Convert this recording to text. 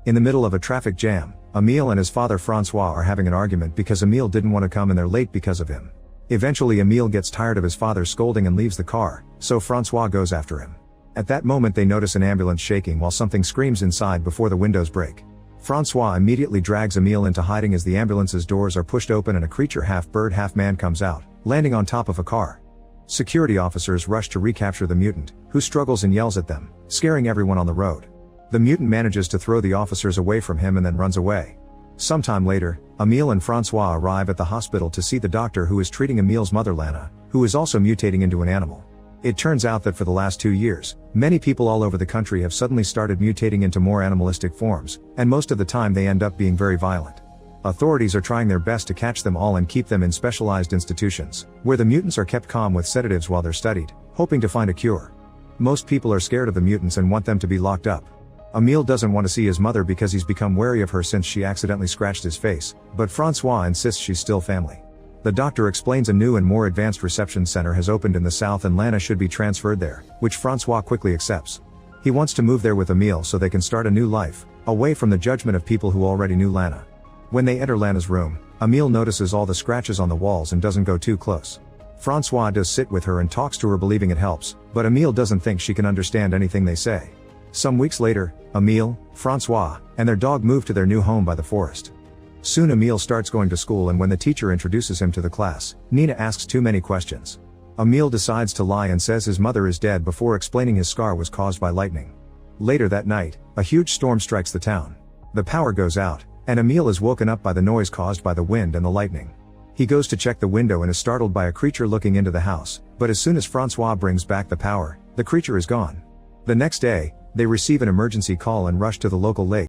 In the middle of a traffic jam, Emile and his father Francois are having an argument because Emile didn't want to come and they're late because of him. Eventually Emile gets tired of his father scolding and leaves the car, so Francois goes after him. At that moment they notice an ambulance shaking while something screams inside before the windows break. Francois immediately drags Emile into hiding as the ambulance's doors are pushed open and a creature half bird half man comes out, landing on top of a car. Security officers rush to recapture the mutant, who struggles and yells at them, scaring everyone on the road. The mutant manages to throw the officers away from him and then runs away. Sometime later, Emile and Francois arrive at the hospital to see the doctor who is treating Emile's mother Lana, who is also mutating into an animal. It turns out that for the last 2 years, many people all over the country have suddenly started mutating into more animalistic forms, and most of the time they end up being very violent. Authorities are trying their best to catch them all and keep them in specialized institutions, where the mutants are kept calm with sedatives while they're studied, hoping to find a cure. Most people are scared of the mutants and want them to be locked up. Emile doesn't want to see his mother because he's become wary of her since she accidentally scratched his face, but Francois insists she's still family. The doctor explains a new and more advanced reception center has opened in the south and Lana should be transferred there, which Francois quickly accepts. He wants to move there with Emile so they can start a new life, away from the judgment of people who already knew Lana. When they enter Lana's room, Emile notices all the scratches on the walls and doesn't go too close. Francois does sit with her and talks to her believing it helps, but Emile doesn't think she can understand anything they say. Some weeks later, Emile, Francois, and their dog move to their new home by the forest. Soon Emile starts going to school and when the teacher introduces him to the class, Nina asks too many questions. Emile decides to lie and says his mother is dead before explaining his scar was caused by lightning. Later that night, a huge storm strikes the town. The power goes out, and Emile is woken up by the noise caused by the wind and the lightning. He goes to check the window and is startled by a creature looking into the house, but as soon as Francois brings back the power, the creature is gone. The next day, they receive an emergency call and rush to the local lake.